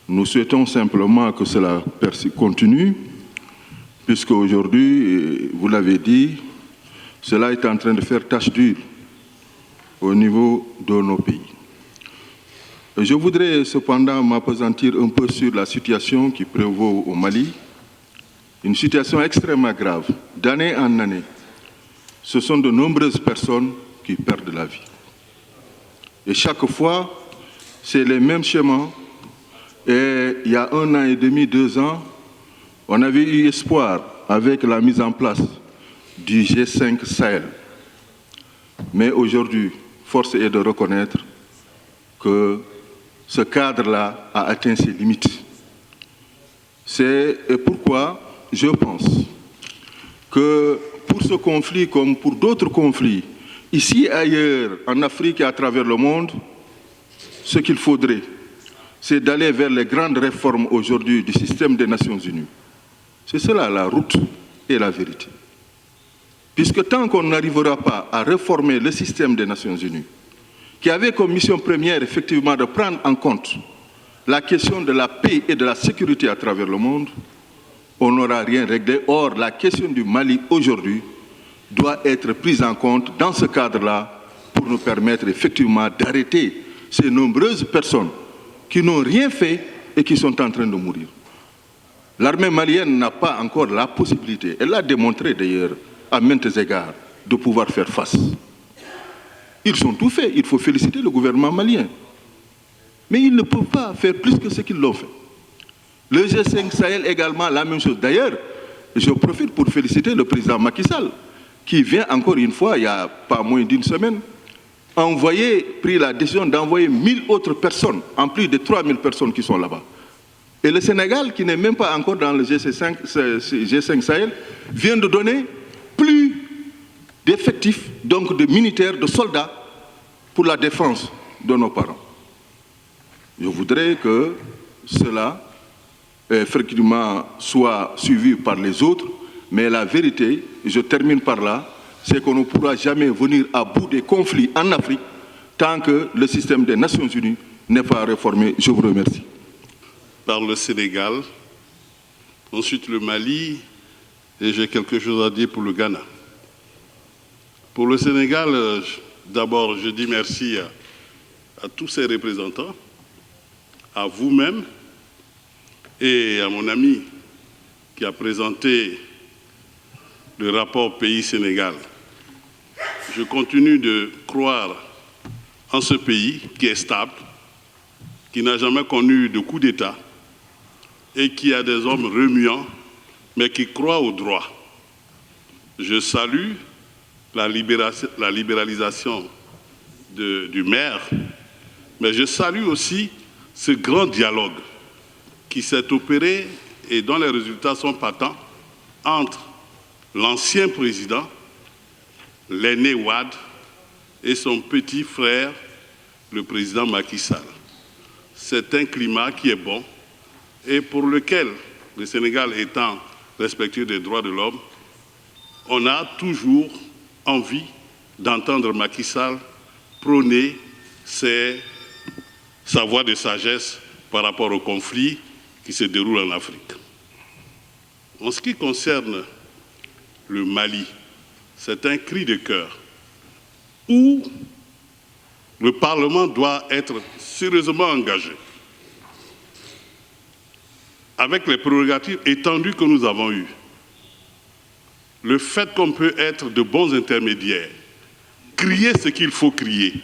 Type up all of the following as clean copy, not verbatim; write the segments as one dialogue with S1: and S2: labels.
S1: Nous souhaitons simplement que cela continue, puisque aujourd'hui, vous l'avez dit, cela est en train de faire tache d'huile au niveau de nos pays. Je voudrais cependant m'appesantir un peu sur la situation qui prévaut au Mali, une situation extrêmement grave. D'année en année, ce sont de nombreuses personnes qui perdent la vie. Et chaque fois, c'est les mêmes schémas. Et il y a 1 an et demi, 2 ans, on avait eu espoir avec la mise en place du G5 Sahel. Mais aujourd'hui, force est de reconnaître que ce cadre-là a atteint ses limites. C'est pourquoi je pense que pour ce conflit, comme pour d'autres conflits, ici et ailleurs, en Afrique et à travers le monde, ce qu'il faudrait, c'est d'aller vers les grandes réformes aujourd'hui du système des Nations Unies. C'est cela la route et la vérité. Puisque tant qu'on n'arrivera pas à réformer le système des Nations Unies, qui avait comme mission première effectivement de prendre en compte la question de la paix et de la sécurité à travers le monde, on n'aura rien réglé. Or, la question du Mali aujourd'hui doit être prise en compte dans ce cadre-là pour nous permettre effectivement d'arrêter ces nombreuses personnes qui n'ont rien fait et qui sont en train de mourir. L'armée malienne n'a pas encore la possibilité, elle l'a démontré d'ailleurs à maintes égards, de pouvoir faire face. Ils ont tout fait, il faut féliciter le gouvernement malien. Mais ils ne peuvent pas faire plus que ce qu'ils l'ont fait. Le G5 Sahel également, la même chose. D'ailleurs, je profite pour féliciter le président Macky Sall, qui vient encore une fois, il n'y a pas moins d'1 semaine, pris la décision d'envoyer 1000 autres personnes, en plus de 3000 personnes qui sont là-bas. Et le Sénégal, qui n'est même pas encore dans le G5 Sahel, vient de donner plus d'effectifs, donc de militaires, de soldats, pour la défense de nos parents. Je voudrais que cela, effectivement, soit suivi par les autres, mais la vérité, je termine par là, c'est qu'on ne pourra jamais venir à bout des conflits en Afrique tant que le système des Nations Unies n'est pas réformé. Je vous remercie.
S2: Par le Sénégal, ensuite le Mali, et j'ai quelque chose à dire pour le Ghana. Pour le Sénégal, d'abord, je dis merci à tous ces représentants, à vous-même et à mon ami qui a présenté le rapport Pays Sénégal. Je continue de croire en ce pays qui est stable, qui n'a jamais connu de coup d'État et qui a des hommes remuants, mais qui croient au droit. Je salue la libéralisation du maire, mais je salue aussi ce grand dialogue qui s'est opéré et dont les résultats sont patents entre l'ancien président, l'aîné Wade, et son petit frère, le président Macky Sall. C'est un climat qui est bon et pour lequel, le Sénégal étant respectueux des droits de l'homme, on a toujours envie d'entendre Macky Sall prôner sa voie de sagesse par rapport au conflit qui se déroule en Afrique. En ce qui concerne le Mali, c'est un cri de cœur où le Parlement doit être sérieusement engagé avec les prérogatives étendues que nous avons eues. Le fait qu'on peut être de bons intermédiaires, crier ce qu'il faut crier,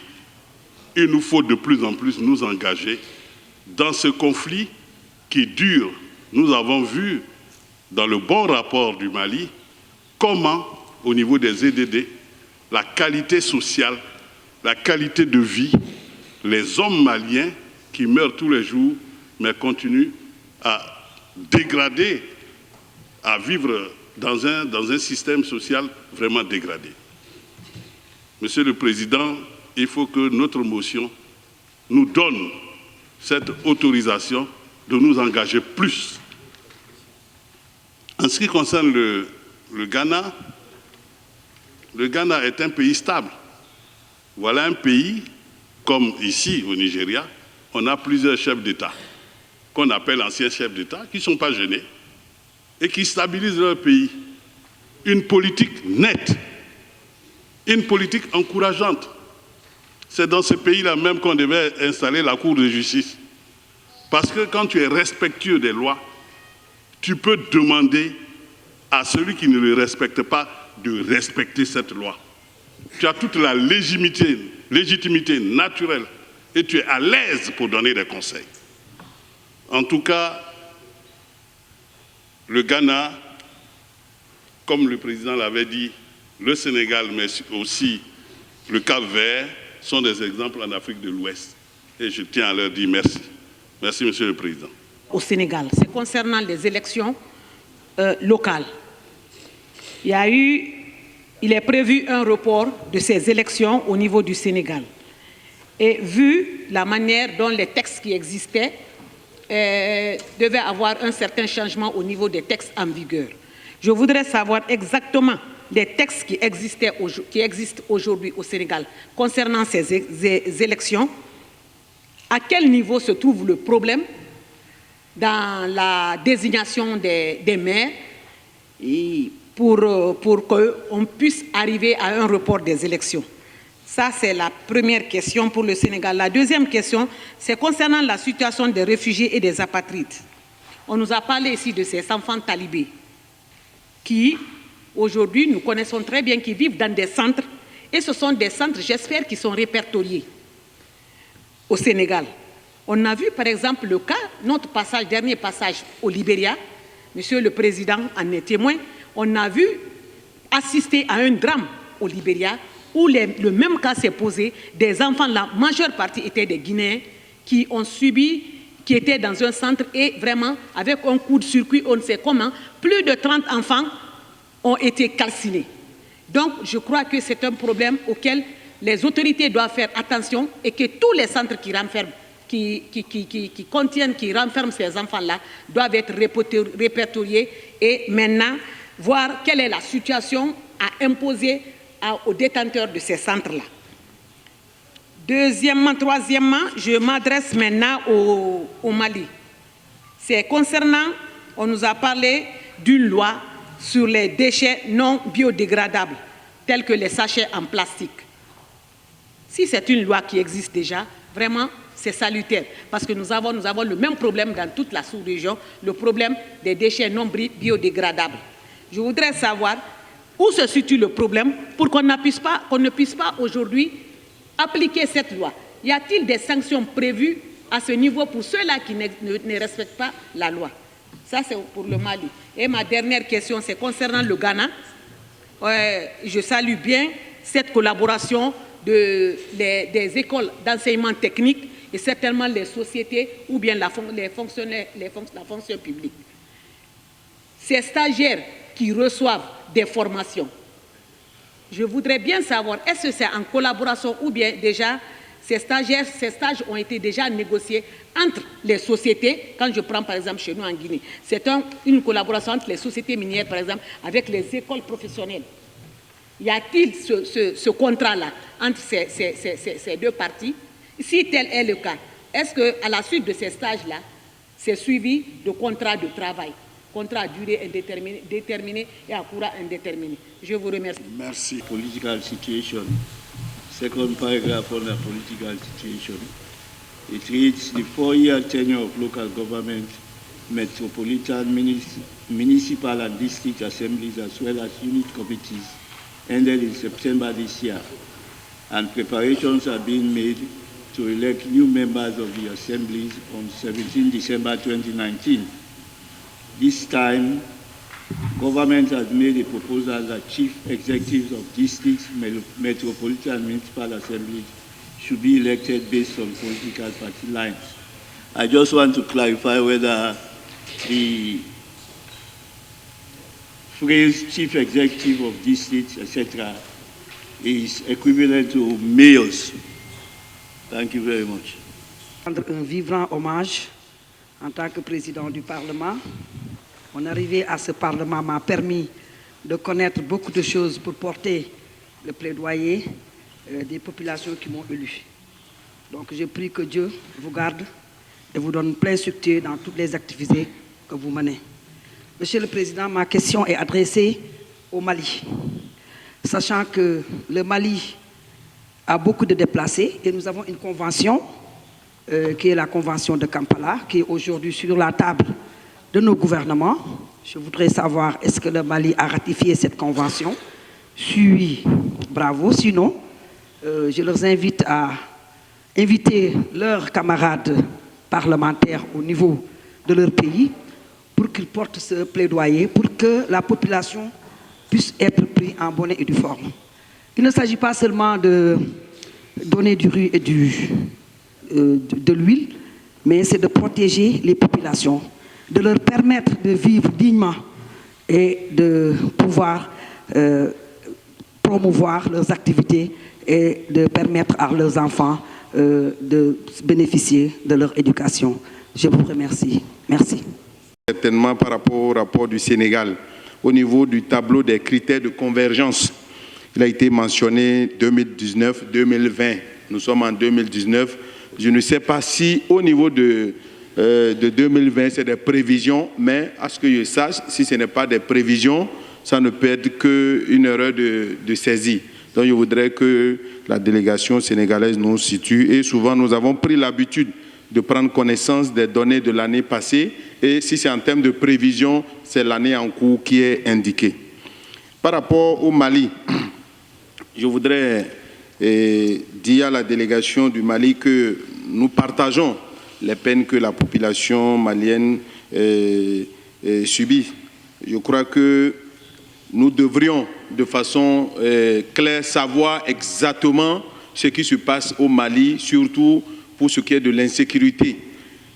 S2: il nous faut de plus en plus nous engager dans ce conflit qui dure. Nous avons vu dans le bon rapport du Mali comment, au niveau des EDD, la qualité sociale, la qualité de vie, les hommes maliens qui meurent tous les jours, mais continuent à dégrader, à vivre dans un système social vraiment dégradé. Monsieur le Président, il faut que notre motion nous donne cette autorisation de nous engager plus. En ce qui concerne le Ghana est un pays stable. Voilà un pays, comme ici au Nigeria, on a plusieurs chefs d'État qu'on appelle anciens chefs d'État, qui ne sont pas gênés et qui stabilisent leur pays. Une politique nette, une politique encourageante. C'est dans ce pays-là même qu'on devait installer la Cour de justice. Parce que quand tu es respectueux des lois, tu peux demander à celui qui ne le respecte pas de respecter cette loi. Tu as toute la légitimité naturelle et tu es à l'aise pour donner des conseils. En tout cas, le Ghana, comme le président l'avait dit, le Sénégal, mais aussi le Cap-Vert, sont des exemples en Afrique de l'Ouest. Et je tiens à leur dire merci. Merci, Monsieur le Président.
S3: Au Sénégal, c'est concernant les élections locales. Il est prévu un report de ces élections au niveau du Sénégal. Et vu la manière dont les textes qui existaient devaient avoir un certain changement au niveau des textes en vigueur. Je voudrais savoir exactement les textes qui existent aujourd'hui au Sénégal concernant ces élections. À quel niveau se trouve le problème dans la désignation des maires et pour qu'on puisse arriver à un report des élections? Ça, c'est la première question pour le Sénégal. La deuxième question, c'est concernant la situation des réfugiés et des apatrides. On nous a parlé ici de ces enfants talibés qui, aujourd'hui, nous connaissons très bien, qui vivent dans des centres. Et ce sont des centres, j'espère, qui sont répertoriés au Sénégal. On a vu, par exemple, le cas, notre dernier passage au Libéria, Monsieur le Président en est témoin, on a vu assister à un drame au Libéria où le même cas s'est posé. Des enfants, la majeure partie étaient des Guinéens qui ont subi, qui étaient dans un centre et vraiment, avec un coup de circuit, on ne sait comment, plus de 30 enfants ont été calcinés. Donc, je crois que c'est un problème auquel les autorités doivent faire attention et que tous les centres qui renferment ces enfants-là doivent être répertoriés et maintenant voir quelle est la situation à imposer aux détenteurs de ces centres-là. Troisièmement, je m'adresse maintenant au Mali. C'est concernant, on nous a parlé d'une loi sur les déchets non biodégradables, tels que les sachets en plastique. Si c'est une loi qui existe déjà, vraiment, c'est salutaire, parce que nous avons le même problème dans toute la sous-région, le problème des déchets non biodégradables. Je voudrais savoir où se situe le problème pour qu'on ne puisse pas aujourd'hui appliquer cette loi. Y a-t-il des sanctions prévues à ce niveau pour ceux-là qui ne respectent pas la loi? Ça, c'est pour le Mali. Et ma dernière question, c'est concernant le Ghana. Je salue bien cette collaboration des écoles d'enseignement technique et certainement les sociétés ou bien la fonction publique. Ces stagiaires qui reçoivent des formations, je voudrais bien savoir, est-ce que c'est en collaboration ou bien déjà ces stages ont été déjà négociés entre les sociétés, quand je prends par exemple chez nous en Guinée, c'est une collaboration entre les sociétés minières par exemple avec les écoles professionnelles. Y a-t-il ce contrat-là entre ces deux parties? Si tel est le cas, est-ce qu'à la suite de ces stages-là, c'est suivi de contrats de travail, contrat à durée indéterminée, déterminé et à courant indéterminé? Je vous remercie.
S4: Merci. Political situation. Second paragraph on the political situation. It reads the 4-year tenure of local government, metropolitan, municipal and district assemblies as well as unit committees ended in September this year, and preparations are being made to elect new members of the assemblies on 17 December 2019. This time, government has made a proposal that chief executives of districts, metropolitan and municipal assemblies should be elected based on political party lines. I just want to clarify whether the phrase chief executive of districts, etc., is equivalent to mayors. Thank you very much.
S5: Rendre un vibrant hommage en tant que président du Parlement. Mon arrivée à ce Parlement m'a permis de connaître beaucoup de choses pour porter le plaidoyer des populations qui m'ont élu. Donc je prie que Dieu vous garde, et vous donne plein succès dans toutes les activités que vous menez. Monsieur le Président, ma question est adressée au Mali. Sachant que le Mali a beaucoup de déplacés et nous avons une convention qui est la convention de Kampala, qui est aujourd'hui sur la table de nos gouvernements. Je voudrais savoir, est-ce que le Mali a ratifié cette convention? Si oui, bravo. Sinon, je leur invite à inviter leurs camarades parlementaires au niveau de leur pays pour qu'ils portent ce plaidoyer, pour que la population puisse être prise en bonne et due forme. Il ne s'agit pas seulement de donner du riz et de l'huile, mais c'est de protéger les populations, de leur permettre de vivre dignement et de pouvoir promouvoir leurs activités et de permettre à leurs enfants de bénéficier de leur éducation. Je vous remercie. Merci.
S6: Certainement par rapport au rapport du Sénégal, au niveau du tableau des critères de convergence, il a été mentionné 2019-2020. Nous sommes en 2019. Je ne sais pas si au niveau de 2020, c'est des prévisions, mais à ce que je sache, si ce n'est pas des prévisions, ça ne peut être qu'une erreur de saisie. Donc je voudrais que la délégation sénégalaise nous situe. Et souvent, nous avons pris l'habitude de prendre connaissance des données de l'année passée. Et si c'est en termes de prévision, c'est l'année en cours qui est indiquée. Par rapport au Mali, je voudrais dire à la délégation du Mali que nous partageons les peines que la population malienne subit. Je crois que nous devrions de façon claire savoir exactement ce qui se passe au Mali, surtout pour ce qui est de l'insécurité.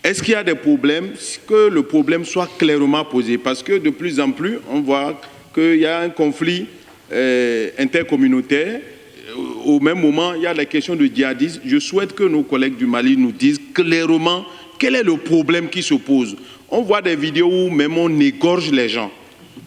S6: Est-ce qu'il y a des problèmes? Que le problème soit clairement posé, parce que de plus en plus, on voit qu'il y a un conflit intercommunautaire. Au même moment, il y a la question de djihadisme. Je souhaite que nos collègues du Mali nous disent clairement quel est le problème qui se pose. On voit des vidéos où même on égorge les gens.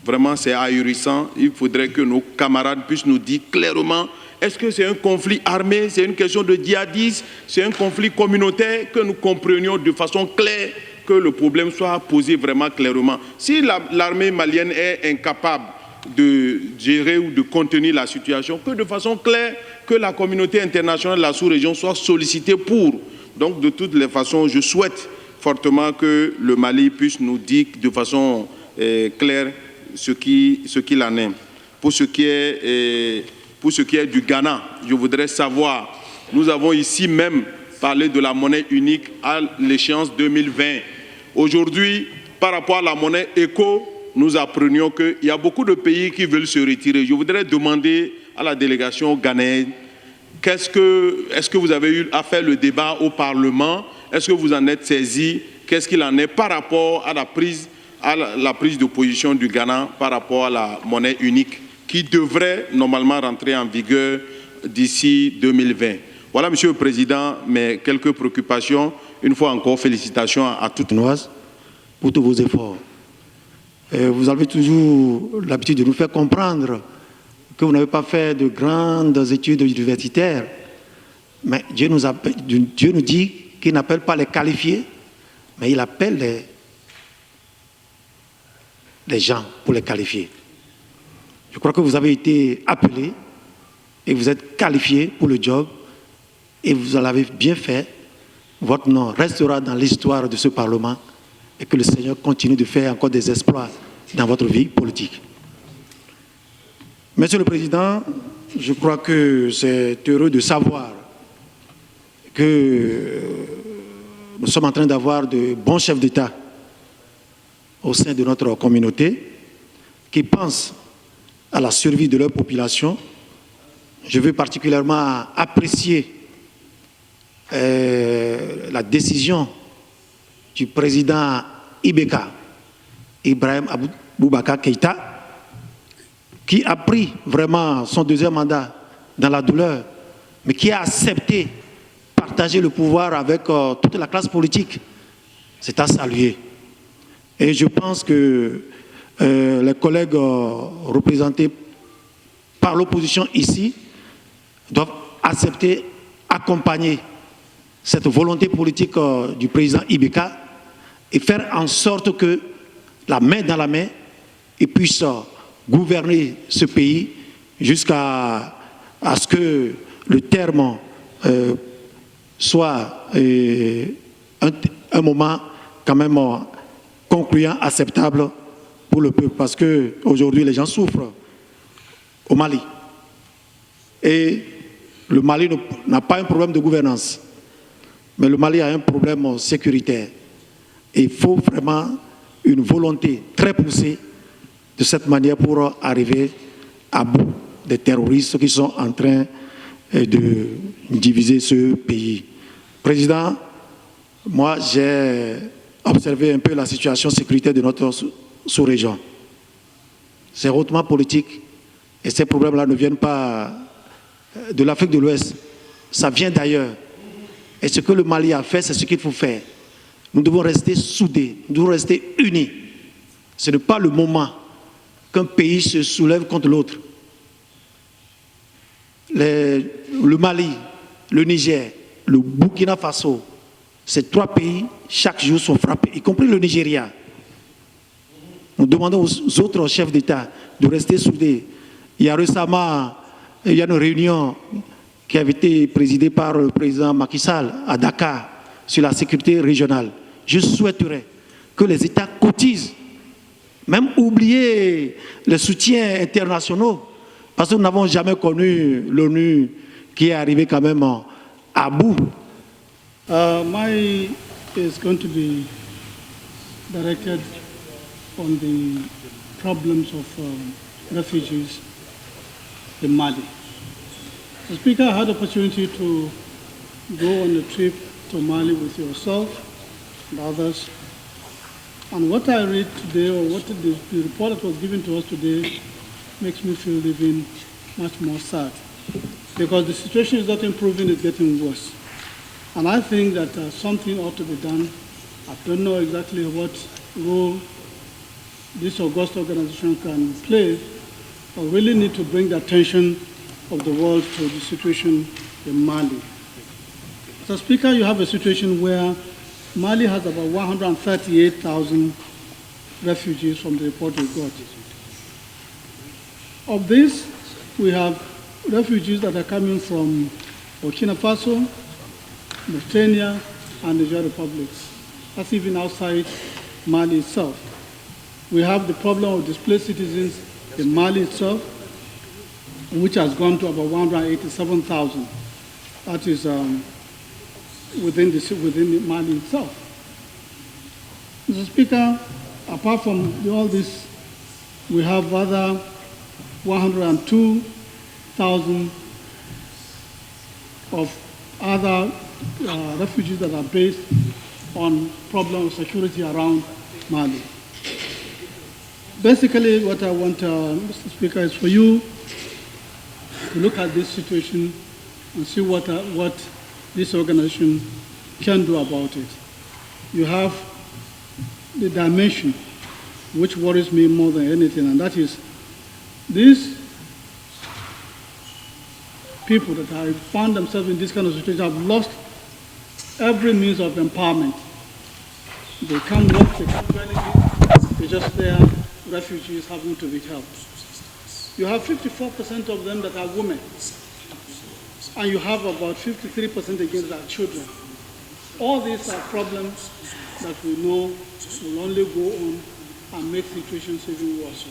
S6: Vraiment, c'est ahurissant. Il faudrait que nos camarades puissent nous dire clairement, est-ce que c'est un conflit armé, c'est une question de djihadisme, c'est un conflit communautaire, que nous comprenions de façon claire, que le problème soit posé vraiment clairement. Si l'armée malienne est incapable de gérer ou de contenir la situation, que de façon claire, que la communauté internationale de la sous-région soit sollicitée pour. Donc, de toutes les façons, je souhaite fortement que le Mali puisse nous dire de façon claire ce qu'il en est. Pour ce qui est du Ghana, je voudrais savoir, nous avons ici même parlé de la monnaie unique à l'échéance 2020. Aujourd'hui, par rapport à la monnaie éco, nous apprenions qu'il y a beaucoup de pays qui veulent se retirer. Je voudrais demander à la délégation ghanéenne, est-ce que vous avez eu à faire le débat au Parlement? Est-ce que vous en êtes saisi? Qu'est-ce qu'il en est par rapport à la prise de position du Ghana par rapport à la monnaie unique qui devrait normalement rentrer en vigueur d'ici 2020? Voilà, Monsieur le Président, mes quelques préoccupations. Une fois encore, félicitations à toutes
S7: pour tous vos efforts. Vous avez toujours l'habitude de nous faire comprendre que vous n'avez pas fait de grandes études universitaires, mais Dieu nous dit qu'il n'appelle pas les qualifiés, mais il appelle les gens pour les qualifier. Je crois que vous avez été appelés et vous êtes qualifiés pour le job et vous l'avez bien fait. Votre nom restera dans l'histoire de ce Parlement et que le Seigneur continue de faire encore des exploits dans votre vie politique. Monsieur le Président, je crois que c'est heureux de savoir que nous sommes en train d'avoir de bons chefs d'État au sein de notre communauté qui pensent à la survie de leur population. Je veux particulièrement apprécier la décision du président Ibeka, Ibrahim Boubacar Keïta, qui a pris vraiment son deuxième mandat dans la douleur, mais qui a accepté partager le pouvoir avec toute la classe politique. C'est à saluer. Et je pense que les collègues représentés par l'opposition ici doivent accepter, accompagner cette volonté politique du président Ibeka et faire en sorte que, la main dans la main, il puisse gouverner ce pays jusqu'à ce que le terme soit un moment quand même concluant, acceptable pour le peuple. Parce qu'aujourd'hui, les gens souffrent au Mali. Et le Mali n'a pas un problème de gouvernance, mais le Mali a un problème sécuritaire. Et il faut vraiment une volonté très poussée de cette manière pour arriver à bout des terroristes qui sont en train de diviser ce pays. Président, moi j'ai observé un peu la situation sécuritaire de notre sous-région. C'est hautement politique et ces problèmes-là ne viennent pas de l'Afrique de l'Ouest, ça vient d'ailleurs. Et ce que le Mali a fait, c'est ce qu'il faut faire. Nous devons rester soudés, nous devons rester unis. Ce n'est pas le moment qu'un pays se soulève contre l'autre. Le Mali, le Niger, le Burkina Faso, ces trois pays, chaque jour sont frappés, y compris le Nigeria. Nous demandons aux autres chefs d'État de rester soudés. Il y a récemment une réunion qui avait été présidée par le président Macky Sall à Dakar sur la sécurité régionale. Je souhaiterais que les États cotisent, même oublier les soutiens internationaux, parce que nous n'avons jamais connu l'ONU qui est arrivé quand même à bout.
S8: My is going to be directed on the problems of refugees in Mali. The Speaker had the opportunity to go on a trip to Mali with yourself and others. And what I read today, or what the report that was given to us today, makes me feel even much more sad. Because the situation is not improving, it's getting worse. And I think that something ought to be done. I don't know exactly what role this august organization can play, but really need to bring the attention of the world to the situation in Mali. Mr. Speaker, you have a situation where Mali has about 138,000 refugees from the report we got. Of this, we have refugees that are coming from Burkina Faso, Mauritania, and the Niger Republic. That's even outside Mali itself. We have the problem of displaced citizens in Mali itself, which has gone to about 187,000. That is within Mali itself. Mr. Speaker, apart from all this, we have other 102,000 of other refugees that are based on problem of security around Mali. Basically, what I want, Mr. Speaker, is for you to look at this situation and see what this organization can do about it. You have the dimension which worries me more than anything, and that is these people that have found themselves in this kind of situation have lost every means of empowerment. They can't work, they can't do anything, they're just there, refugees having to be helped. You have 54% of them that are women, and you have about 53% against our children. All these are problems that we know will only go on and make situations even worse.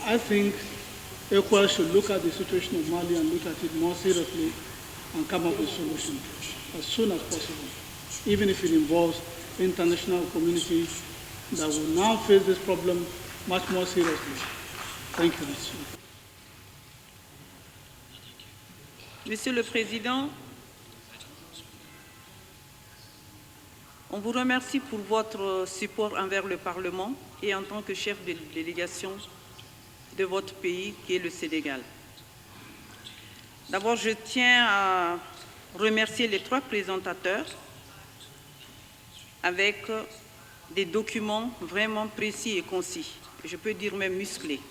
S8: I think ECOWAS should look at the situation of Mali and look at it more seriously and come up with a solution as soon as possible, even if it involves the international community that will now face this problem much more seriously. Thank you, Mr. Speaker.
S9: Monsieur le Président, on vous remercie pour votre support envers le Parlement et en tant que chef de délégation de votre pays qui est le Sénégal. D'abord, je tiens à remercier les trois présentateurs avec des documents vraiment précis et concis, je peux dire même musclés.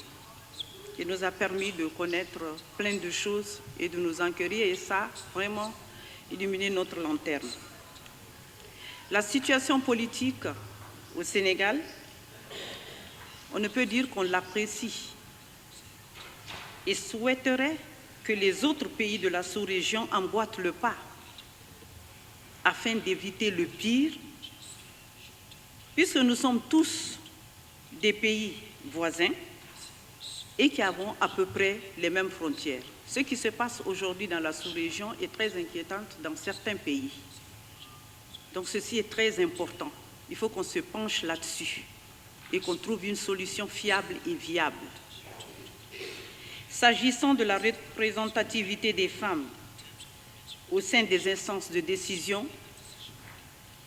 S9: Il nous a permis de connaître plein de choses et de nous enquérir et ça, vraiment, illuminer notre lanterne. La situation politique au Sénégal, on ne peut dire qu'on l'apprécie et souhaiterait que les autres pays de la sous-région emboîtent le pas afin d'éviter le pire, puisque nous sommes tous des pays voisins et qui avons à peu près les mêmes frontières. Ce qui se passe aujourd'hui dans la sous-région est très inquiétant dans certains pays. Donc ceci est très important. Il faut qu'on se penche là-dessus et qu'on trouve une solution fiable et viable. S'agissant de la représentativité des femmes au sein des instances de décision,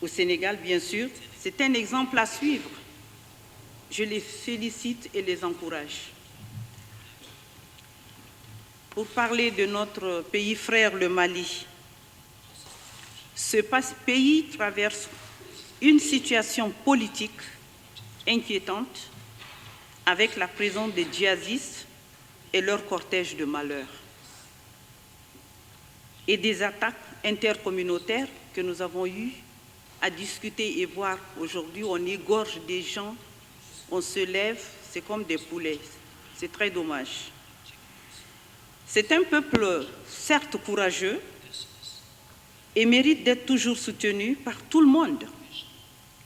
S9: au Sénégal, bien sûr, c'est un exemple à suivre. Je les félicite et les encourage. Pour parler de notre pays frère, le Mali, ce pays traverse une situation politique inquiétante avec la présence des djihadistes et leur cortège de malheurs et des attaques intercommunautaires que nous avons eues à discuter et voir aujourd'hui. On égorge des gens, on se lève, c'est comme des poulets. C'est très dommage. C'est un peuple certes courageux et mérite d'être toujours soutenu par tout le monde,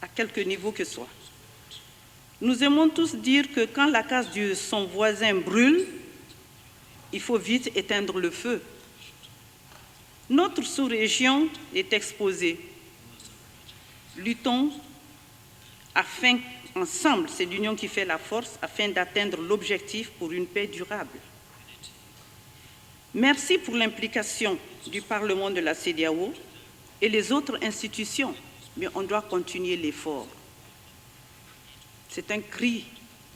S9: à quelque niveau que ce soit. Nous aimons tous dire que quand la case de son voisin brûle, il faut vite éteindre le feu. Notre sous-région est exposée. Luttons afin, ensemble, c'est l'union qui fait la force, afin d'atteindre l'objectif pour une paix durable. Merci pour l'implication du Parlement de la CEDEAO et les autres institutions, mais on doit continuer l'effort. C'est un cri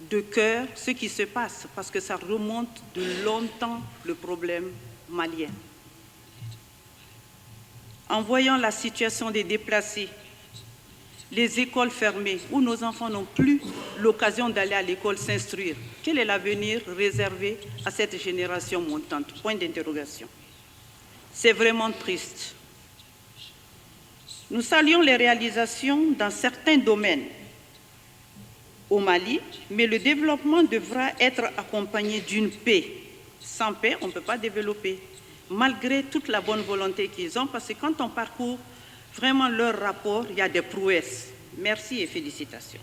S9: de cœur ce qui se passe, parce que ça remonte de longtemps le problème malien. En voyant la situation des déplacés, les écoles fermées, où nos enfants n'ont plus l'occasion d'aller à l'école s'instruire, quel est l'avenir réservé à cette génération montante? Point d'interrogation. C'est vraiment triste. Nous saluons les réalisations dans certains domaines au Mali, mais le développement devra être accompagné d'une paix. Sans paix, on ne peut pas développer, malgré toute la bonne volonté qu'ils ont, parce que quand on parcourt vraiment leur rapport, il y a des prouesses. Merci et félicitations.